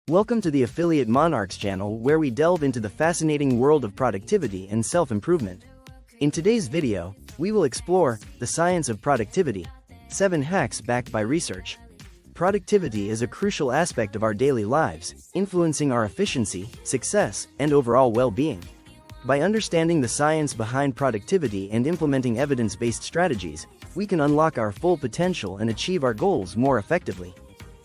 Welcome to the Affiliate Monarchs channel, where we delve into the fascinating world of productivity and self-improvement. In today's video, we will explore the science of productivity, 7 hacks backed by research. Productivity is a crucial aspect of our daily lives, influencing our efficiency, success, and overall well-being. By understanding the science behind productivity and implementing evidence-based strategies, we can unlock our full potential and achieve our goals more effectively.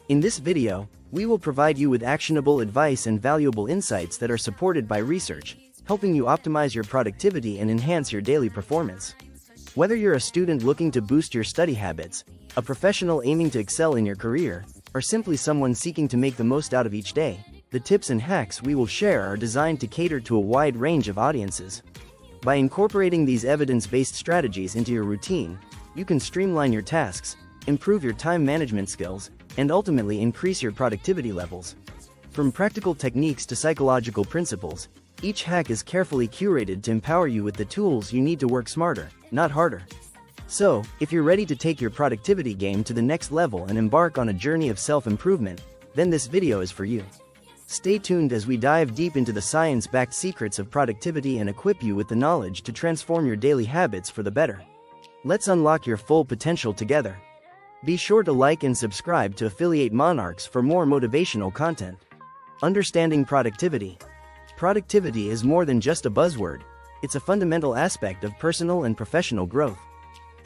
In this video, we will provide you with actionable advice and valuable insights that are supported by research, helping you optimize your productivity and enhance your daily performance. Whether you're a student looking to boost your study habits, a professional aiming to excel in your career, or simply someone seeking to make the most out of each day, the tips and hacks we will share are designed to cater to a wide range of audiences. By incorporating these evidence-based strategies into your routine, you can streamline your tasks, improve your time management skills, and ultimately increase your productivity levels. From practical techniques to psychological principles, each hack is carefully curated to empower you with the tools you need to work smarter, not harder. So, if you're ready to take your productivity game to the next level and embark on a journey of self-improvement, then this video is for you. Stay tuned as we dive deep into the science-backed secrets of productivity and equip you with the knowledge to transform your daily habits for the better. Let's unlock your full potential together. Be sure to like and subscribe to Affiliate Monarchs for more motivational content. Understanding productivity. Productivity is more than just a buzzword, it's a fundamental aspect of personal and professional growth.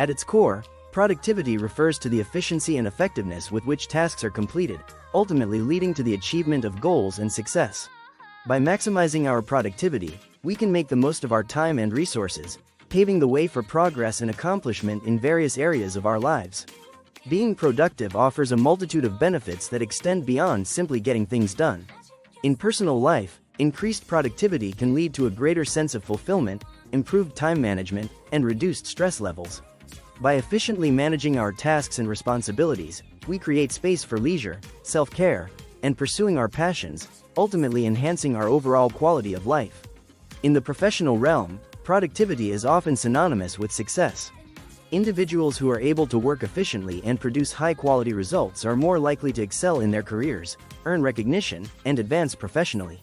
At its core, productivity refers to the efficiency and effectiveness with which tasks are completed, ultimately leading to the achievement of goals and success. By maximizing our productivity, we can make the most of our time and resources, paving the way for progress and accomplishment in various areas of our lives. Being productive offers a multitude of benefits that extend beyond simply getting things done. In personal life, increased productivity can lead to a greater sense of fulfillment, improved time management, and reduced stress levels. By efficiently managing our tasks and responsibilities, we create space for leisure, self-care, and pursuing our passions, ultimately enhancing our overall quality of life. In the professional realm, productivity is often synonymous with success. Individuals who are able to work efficiently and produce high-quality results are more likely to excel in their careers, earn recognition, and advance professionally.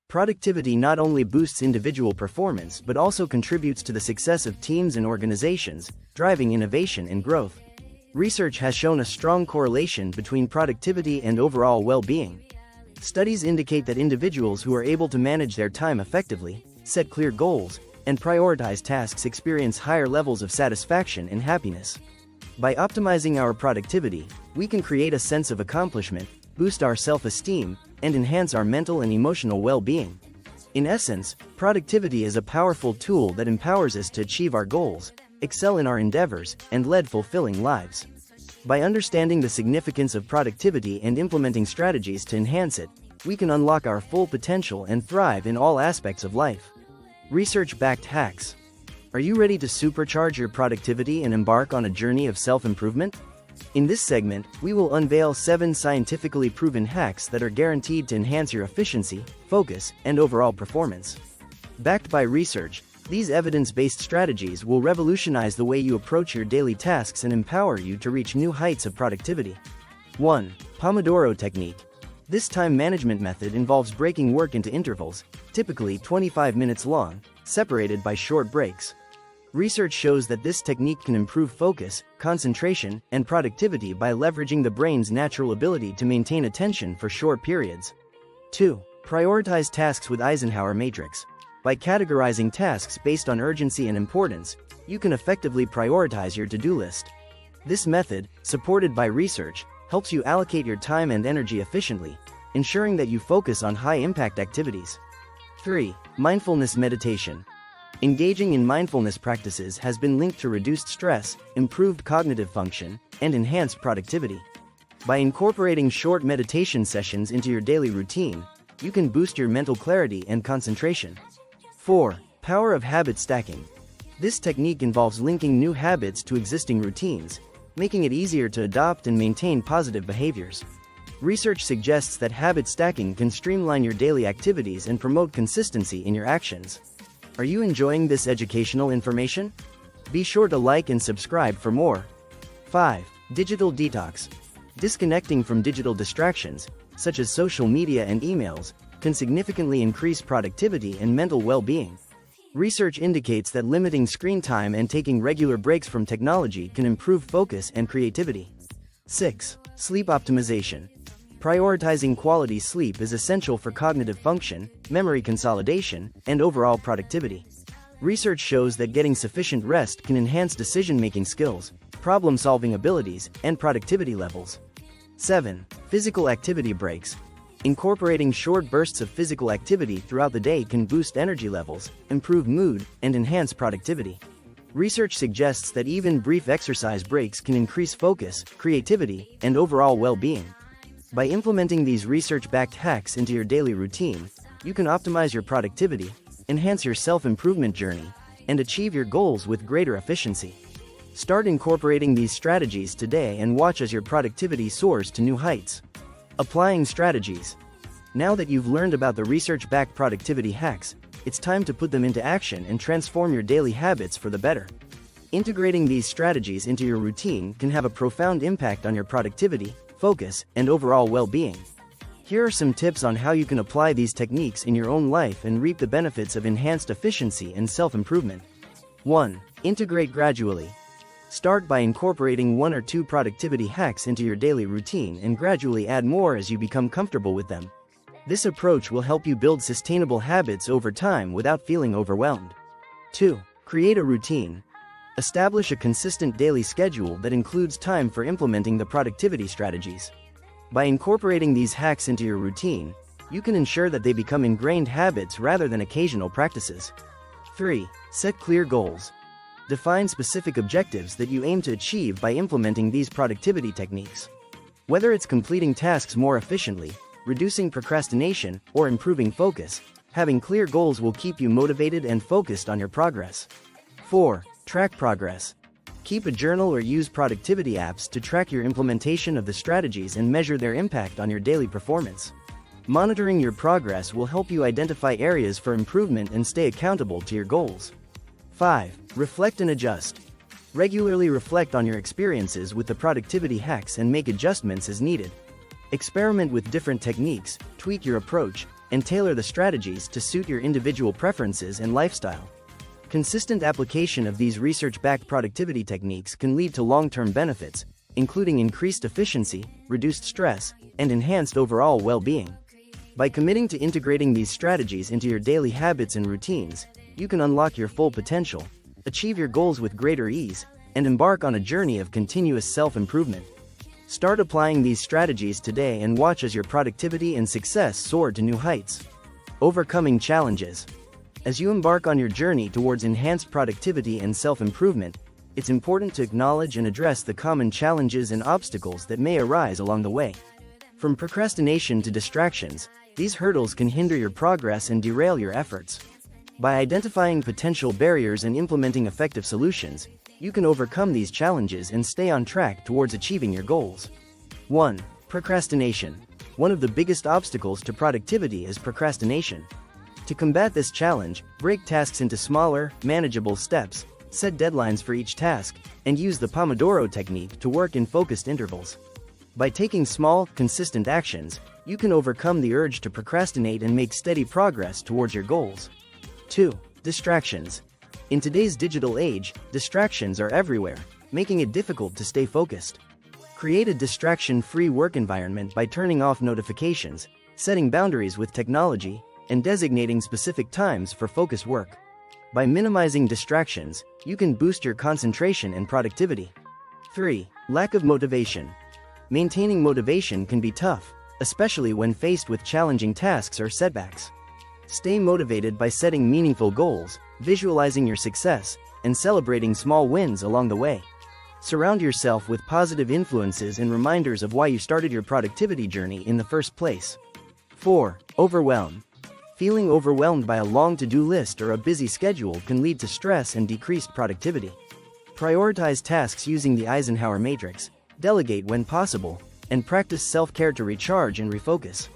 Productivity not only boosts individual performance but also contributes to the success of teams and organizations, driving innovation and growth. Research has shown a strong correlation between productivity and overall well-being. Studies indicate that individuals who are able to manage their time effectively, set clear goals, and prioritize tasks experience higher levels of satisfaction and happiness. By optimizing our productivity, we can create a sense of accomplishment, boost our self-esteem, and enhance our mental and emotional well-being. In essence, productivity is a powerful tool that empowers us to achieve our goals, excel in our endeavors, and lead fulfilling lives. By understanding the significance of productivity and implementing strategies to enhance it, we can unlock our full potential and thrive in all aspects of life. Research-backed hacks. Are you ready to supercharge your productivity and embark on a journey of self-improvement? In this segment, we will unveil 7 scientifically proven hacks that are guaranteed to enhance your efficiency, focus, and overall performance. Backed by research, these evidence-based strategies will revolutionize the way you approach your daily tasks and empower you to reach new heights of productivity. 1. Pomodoro Technique. This time management method involves breaking work into intervals, typically 25 minutes long, separated by short breaks. Research shows that this technique can improve focus, concentration, and productivity by leveraging the brain's natural ability to maintain attention for short periods. 2. Prioritize tasks with Eisenhower matrix. By categorizing tasks based on urgency and importance, you can effectively prioritize your to-do list. This method, supported by research, helps you allocate your time and energy efficiently, ensuring that you focus on high-impact activities. 3. Mindfulness meditation. Engaging in mindfulness practices has been linked to reduced stress, improved cognitive function, and enhanced productivity. By incorporating short meditation sessions into your daily routine, you can boost your mental clarity and concentration. 4. Power of habit stacking. This technique involves linking new habits to existing routines, making it easier to adopt and maintain positive behaviors. Research suggests that habit stacking can streamline your daily activities and promote consistency in your actions. Are you enjoying this educational information? Be sure to like and subscribe for more. 5. Digital detox. Disconnecting from digital distractions, such as social media and emails, can significantly increase productivity and mental well-being. Research indicates that limiting screen time and taking regular breaks from technology can improve focus and creativity. 6. Sleep optimization. Prioritizing quality sleep is essential for cognitive function, memory consolidation, and overall productivity. Research shows that getting sufficient rest can enhance decision-making skills, problem-solving abilities, and productivity levels. 7. Physical activity breaks. Incorporating short bursts of physical activity throughout the day can boost energy levels, improve mood, and enhance productivity. Research suggests that even brief exercise breaks can increase focus, creativity, and overall well-being. By implementing these research-backed hacks into your daily routine, you can optimize your productivity, enhance your self-improvement journey, and achieve your goals with greater efficiency. Start incorporating these strategies today and watch as your productivity soars to new heights. Applying strategies. Now that you've learned about the research-backed productivity hacks, it's time to put them into action and transform your daily habits for the better. Integrating these strategies into your routine can have a profound impact on your productivity, focus, and overall well-being. Here are some tips on how you can apply these techniques in your own life and reap the benefits of enhanced efficiency and self-improvement. 1. Integrate gradually. Start by incorporating 1 or 2 productivity hacks into your daily routine and gradually add more as you become comfortable with them. This approach will help you build sustainable habits over time without feeling overwhelmed. 2. Create a routine. Establish a consistent daily schedule that includes time for implementing the productivity strategies. By incorporating these hacks into your routine, you can ensure that they become ingrained habits rather than occasional practices. 3. Set clear goals. Define specific objectives that you aim to achieve by implementing these productivity techniques. Whether it's completing tasks more efficiently, reducing procrastination, or improving focus, having clear goals will keep you motivated and focused on your progress. 4. Track progress. Keep a journal or use productivity apps to track your implementation of the strategies and measure their impact on your daily performance. Monitoring your progress will help you identify areas for improvement and stay accountable to your goals. 5. Reflect and adjust. Regularly reflect on your experiences with the productivity hacks and make adjustments as needed. Experiment with different techniques, tweak your approach, and tailor the strategies to suit your individual preferences and lifestyle. Consistent application of these research-backed productivity techniques can lead to long-term benefits, including increased efficiency, reduced stress, and enhanced overall well-being. By committing to integrating these strategies into your daily habits and routines, you can unlock your full potential, achieve your goals with greater ease, and embark on a journey of continuous self-improvement. Start applying these strategies today and watch as your productivity and success soar to new heights. Overcoming challenges. As you embark on your journey towards enhanced productivity and self-improvement, it's important to acknowledge and address the common challenges and obstacles that may arise along the way. From procrastination to distractions, these hurdles can hinder your progress and derail your efforts. By identifying potential barriers and implementing effective solutions, you can overcome these challenges and stay on track towards achieving your goals. 1. Procrastination. One of the biggest obstacles to productivity is procrastination. To combat this challenge, break tasks into smaller, manageable steps, set deadlines for each task, and use the Pomodoro technique to work in focused intervals. By taking small, consistent actions, you can overcome the urge to procrastinate and make steady progress towards your goals. 2. Distractions. In today's digital age, distractions are everywhere, making it difficult to stay focused. Create a distraction-free work environment by turning off notifications, setting boundaries with technology, and designating specific times for focused work. By minimizing distractions, you can boost your concentration and productivity. 3. Lack of motivation. Maintaining motivation can be tough, especially when faced with challenging tasks or setbacks. Stay motivated by setting meaningful goals, visualizing your success, and celebrating small wins along the way. Surround yourself with positive influences and reminders of why you started your productivity journey in the first place. 4. Overwhelm. Feeling overwhelmed by a long to-do list or a busy schedule can lead to stress and decreased productivity. Prioritize tasks using the Eisenhower matrix, delegate when possible, and practice self-care to recharge and refocus.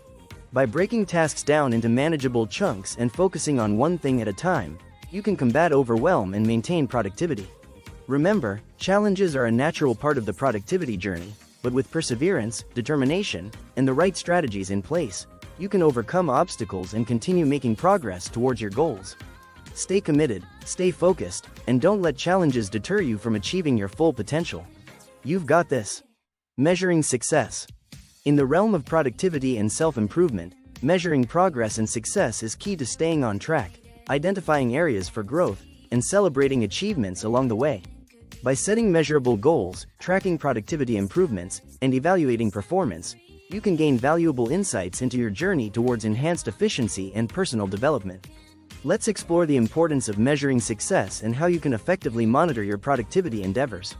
By breaking tasks down into manageable chunks and focusing on one thing at a time, you can combat overwhelm and maintain productivity. Remember, challenges are a natural part of the productivity journey, but with perseverance, determination, and the right strategies in place, you can overcome obstacles and continue making progress towards your goals. Stay committed, stay focused, and don't let challenges deter you from achieving your full potential. You've got this. Measuring success. In the realm of productivity and self-improvement, measuring progress and success is key to staying on track, identifying areas for growth, and celebrating achievements along the way. By setting measurable goals, tracking productivity improvements, and evaluating performance, you can gain valuable insights into your journey towards enhanced efficiency and personal development. Let's explore the importance of measuring success and how you can effectively monitor your productivity endeavors.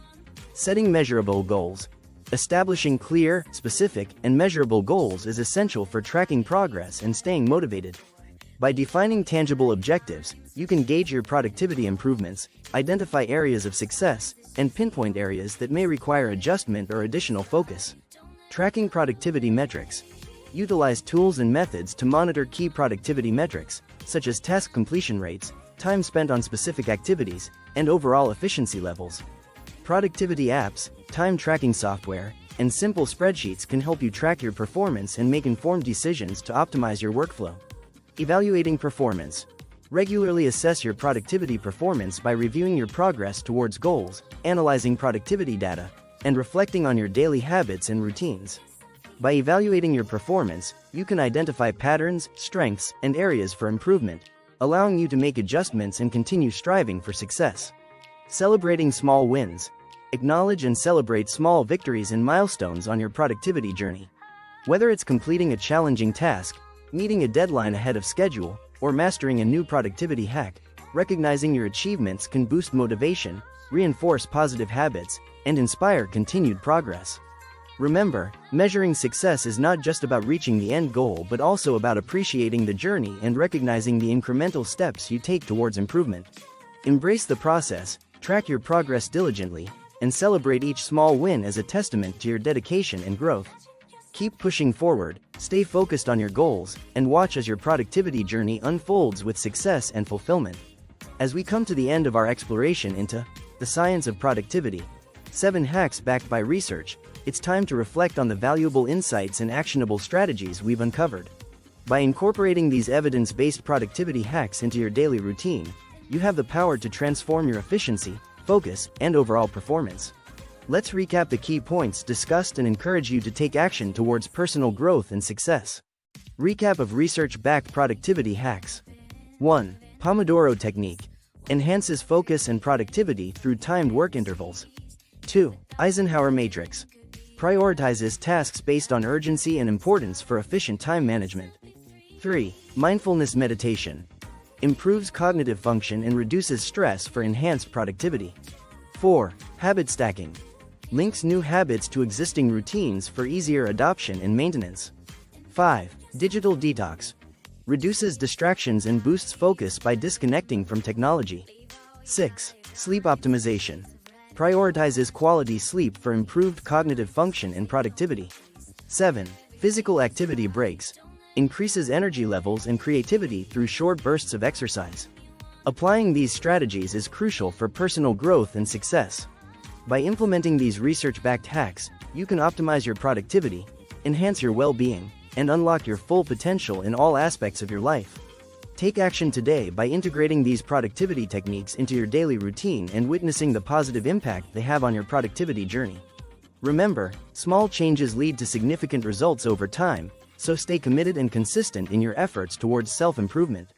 Setting measurable goals. Establishing clear, specific, and measurable goals is essential for tracking progress and staying motivated. By defining tangible objectives, you can gauge your productivity improvements, identify areas of success, and pinpoint areas that may require adjustment or additional focus. Tracking productivity metrics. Utilize tools and methods to monitor key productivity metrics, such as task completion rates, time spent on specific activities, and overall efficiency levels. Productivity apps, time tracking software, and simple spreadsheets can help you track your performance and make informed decisions to optimize your workflow. Evaluating performance. Regularly assess your productivity performance by reviewing your progress towards goals, analyzing productivity data, and reflecting on your daily habits and routines. By evaluating your performance, you can identify patterns, strengths, and areas for improvement, allowing you to make adjustments and continue striving for success. Celebrating small wins. Acknowledge and celebrate small victories and milestones on your productivity journey. Whether it's completing a challenging task, meeting a deadline ahead of schedule, or mastering a new productivity hack, recognizing your achievements can boost motivation, reinforce positive habits, and inspire continued progress. Remember, measuring success is not just about reaching the end goal but also about appreciating the journey and recognizing the incremental steps you take towards improvement. Embrace the process, track your progress diligently, and celebrate each small win as a testament to your dedication and growth. Keep pushing forward, stay focused on your goals, and watch as your productivity journey unfolds with success and fulfillment. As we come to the end of our exploration into the science of productivity, 7 hacks backed by research, it's time to reflect on the valuable insights and actionable strategies we've uncovered. By incorporating these evidence-based productivity hacks into your daily routine, you have the power to transform your efficiency, focus, and overall performance. Let's recap the key points discussed and encourage you to take action towards personal growth and success. Recap of research-backed productivity hacks. 1. Pomodoro technique. Enhances focus and productivity through timed work intervals. 2. Eisenhower matrix. Prioritizes tasks based on urgency and importance for efficient time management. 3. Mindfulness meditation. Improves cognitive function and reduces stress for enhanced productivity. 4. Habit stacking. Links new habits to existing routines for easier adoption and maintenance. 5. Digital detox. Reduces distractions and boosts focus by disconnecting from technology. 6. Sleep optimization. Prioritizes quality sleep for improved cognitive function and productivity. 7. Physical activity breaks. Increases energy levels and creativity through short bursts of exercise. Applying these strategies is crucial for personal growth and success. By implementing these research-backed hacks, you can optimize your productivity, enhance your well-being, and unlock your full potential in all aspects of your life. Take action today by integrating these productivity techniques into your daily routine and witnessing the positive impact they have on your productivity journey. Remember, small changes lead to significant results over time, so stay committed and consistent in your efforts towards self-improvement.